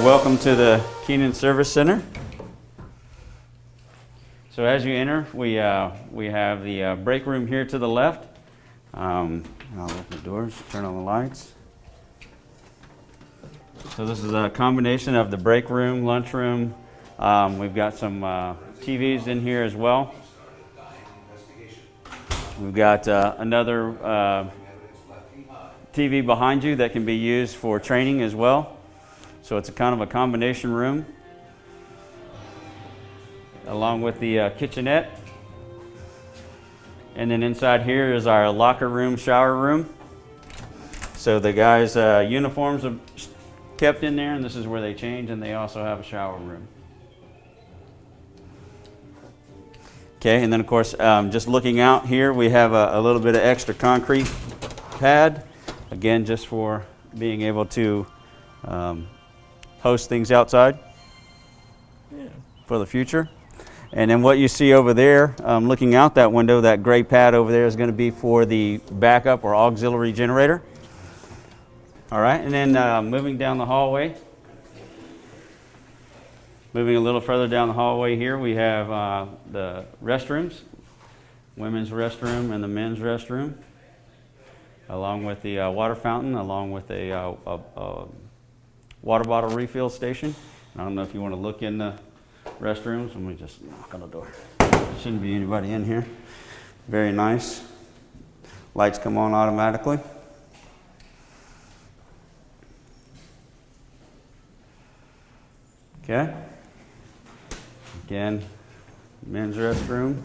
Welcome to the Keenan Service Center. So as you enter, we have the break room here to the left. I'll open the doors, turn on the lights. So this is a combination of the break room, lunch room. We've got some TVs in here as well. We've got another TV behind you that can be used for training as well. So it's a kind of a combination room, along with the kitchenette. And then inside here is our locker room, shower room. So the guys' uniforms are kept in there, and this is where they change, and they also have a shower room. Okay, and then of course, just looking out here, we have a little bit of extra concrete pad, again, just for being able to host things outside for the future. And then what you see over there, looking out that window, that gray pad over there is going to be for the backup or auxiliary generator. All right, and then moving down the hallway. Moving a little further down the hallway here, we have the restrooms, women's restroom and the men's restroom, along with the water fountain, along with a water bottle refill station. I don't know if you want to look in the restrooms. Let me just knock on the door. Shouldn't be anybody in here. Very nice. Lights come on automatically. Okay. Again, men's restroom.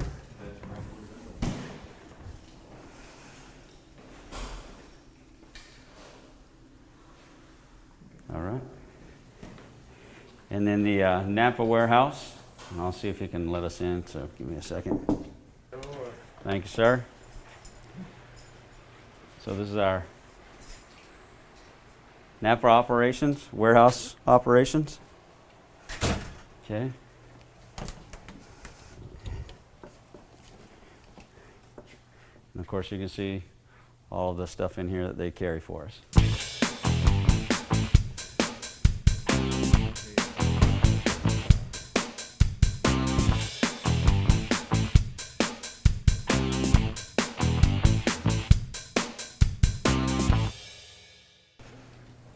All right. And then the Napa Warehouse. And I'll see if he can let us in, so give me a second. Thank you, sir. So this is our Napa operations, warehouse operations. Okay. And of course, you can see all of the stuff in here that they carry for us.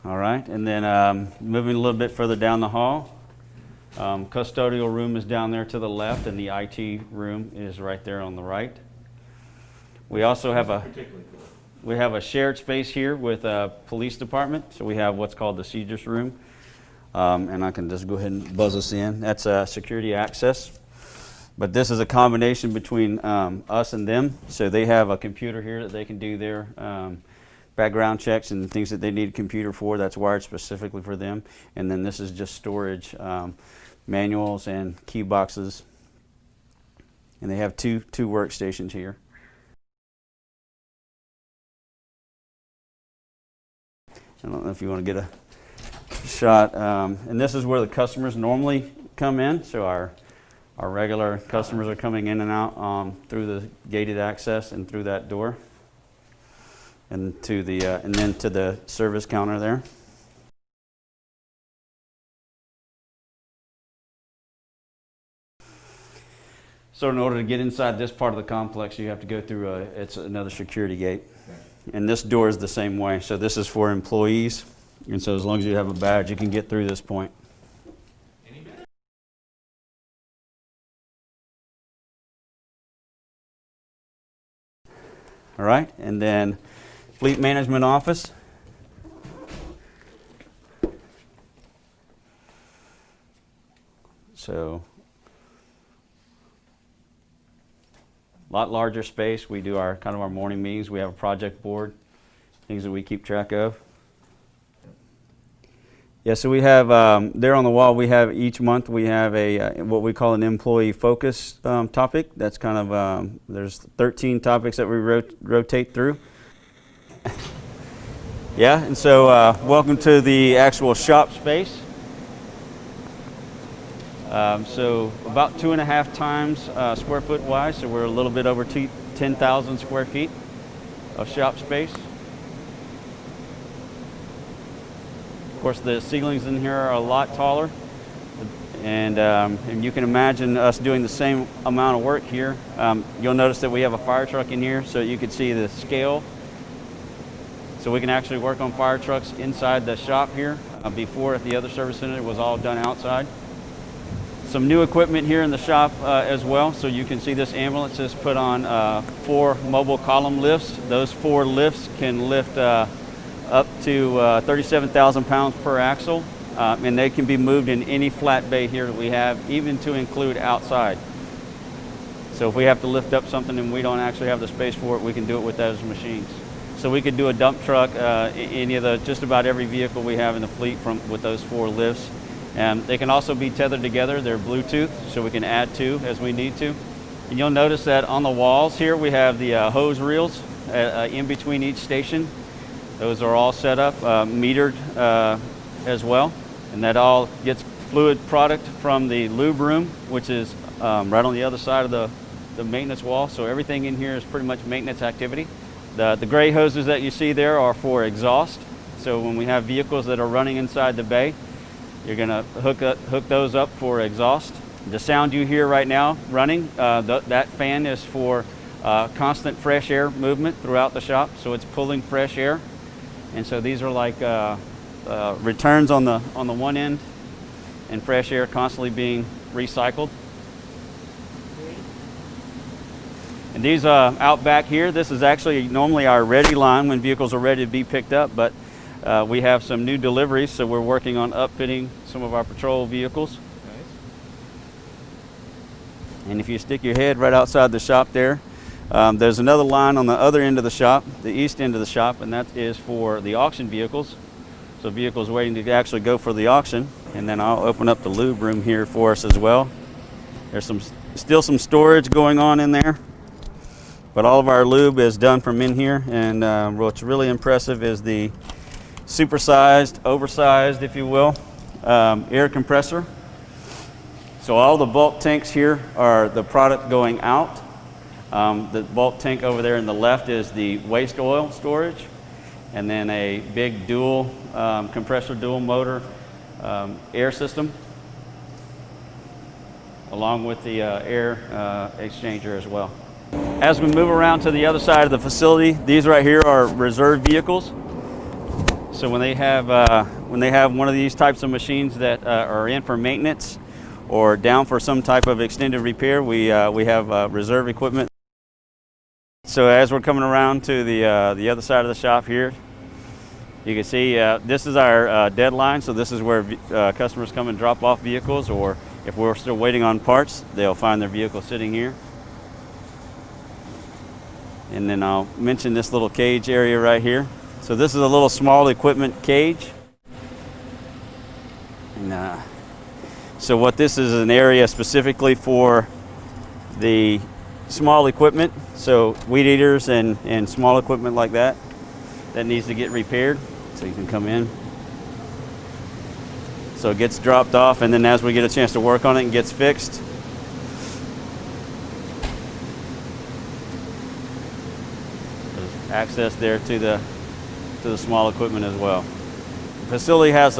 All right, and then moving a little bit further down the hall, custodial room is down there to the left, and the IT room is right there on the right. We also have a shared space here with a police department. So we have what's called the Seizures Room, and I can just go ahead and buzz us in. That's security access. But this is a combination between us and them. So they have a computer here that they can do their background checks and things that they need a computer for. That's wired specifically for them. And then this is just storage, manuals and key boxes. And they have two workstations here. I don't know if you want to get a shot. And this is where the customers normally come in. So our regular customers are coming in and out through the gated access and through that door. And then to the service counter there. So in order to get inside this part of the complex, you have to go through it's another security gate. And this door is the same way. So this is for employees. And so as long as you have a badge, you can get through this point. All right, and then Fleet Management Office. So a lot larger space. We do our kind of our morning meetings. We have a project board, things that we keep track of. Yeah, so we have there on the wall. We have each month we have a what we call an employee focus topic. That's kind of there's 13 topics that we rotate through. Yeah, and so welcome to the actual shop space. So about 2.5 times square foot wise. So we're a little bit over 10,000 square feet of shop space. course, the ceilings in here are a lot taller, and you can imagine us doing the same amount of work here. You'll notice that we have a fire truck in here, so you can see the scale. So we can actually work on fire trucks inside the shop here. Before at the other service center, it was all done outside. Some new equipment here in the shop as well. So you can see this ambulance is put on 4 mobile column lifts. Those 4 lifts can lift up to 37,000 pounds per axle, and they can be moved in any flat bay here that we have, even to include outside. So if we have to lift up something and we don't actually have the space for it, we can do it with those machines. So we could do a dump truck, any of the, just about every vehicle we have in the fleet with those 4 lifts. They can also be tethered together. They're Bluetooth, so we can add to as we need to. And you'll notice that on the walls here we have the hose reels in between each station. Those are all set up, metered as well. And that all gets fluid product from the Lube Room, which is right on the other side of the maintenance wall. So everything in here is pretty much maintenance activity. The gray hoses that you see there are for exhaust. So when we have vehicles that are running inside the bay, you're going to hook those up for exhaust. The sound you hear right now running, that fan is for constant fresh air movement throughout the shop. So it's pulling fresh air. And so these are like returns on the one end, and fresh air constantly being recycled. And these out back here, this is actually normally our ready line when vehicles are ready to be picked up, but we have some new deliveries, so we're working on upfitting some of our patrol vehicles. Nice. And if you stick your head right outside the shop there, there's another line on the other end of the shop, the east end of the shop, and that is for the auction vehicles. So vehicles waiting to actually go for the auction. And then I'll open up the Lube Room here for us as well. There's still some storage going on in there, but all of our lube is done from in here. And what's really impressive is the supersized, oversized, if you will, air compressor. So all the bulk tanks here are the product going out. The bulk tank over there in the left is the waste oil storage, and then a big dual compressor, dual motor air system, along with the air exchanger as well. As we move around to the other side of the facility, these right here are reserve vehicles. So when they have one of these types of machines that are in for maintenance or down for some type of extended repair, we have reserve equipment. So as we're coming around to the other side of the shop here, you can see this is our deadline. So this is where customers come and drop off vehicles, or if we're still waiting on parts, they'll find their vehicle sitting here. And then I'll mention this little cage area right here. So this is a little small equipment cage. And, so what this is an area specifically for the small equipment. So weed eaters and small equipment like that needs to get repaired. So you can come in. So it gets dropped off, and then as we get a chance to work on it, and gets fixed. There's access there to the small equipment as well. The facility has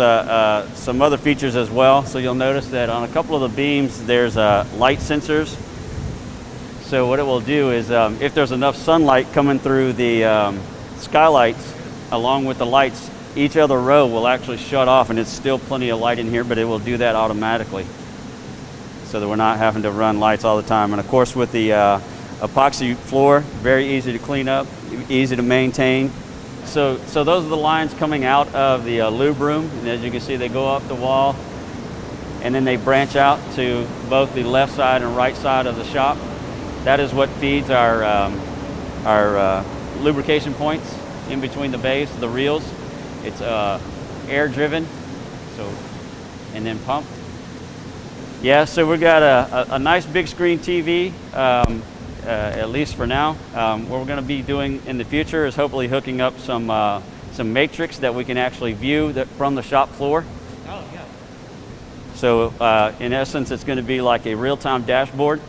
some other features as well. So you'll notice that on a couple of the beams, there's light sensors. So what it will do is if there's enough sunlight coming through the skylights along with the lights, each other row will actually shut off, and it's still plenty of light in here, but it will do that automatically so that we're not having to run lights all the time. And of course with the epoxy floor, very easy to clean up, easy to maintain. So those are the lines coming out of the Lube Room, and as you can see, they go up the wall and then they branch out to both the left side and right side of the shop. That is what feeds our lubrication points in between the bays, the reels. It's air driven, and then pumped. Yeah, so we've got a nice big screen TV, at least for now. What we're going to be doing in the future is hopefully hooking up some matrix that we can actually view from the shop floor. Oh, yeah. So in essence, it's going to be like a real-time dashboard.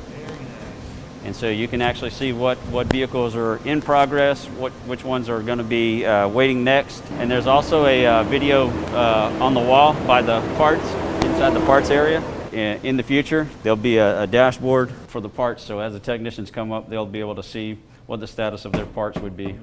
And so you can actually see what vehicles are in progress, which ones are going to be waiting next. And there's also a video on the wall by the parts, inside the parts area. In the future, there'll be a dashboard for the parts, so as the technicians come up, they'll be able to see what the status of their parts would be.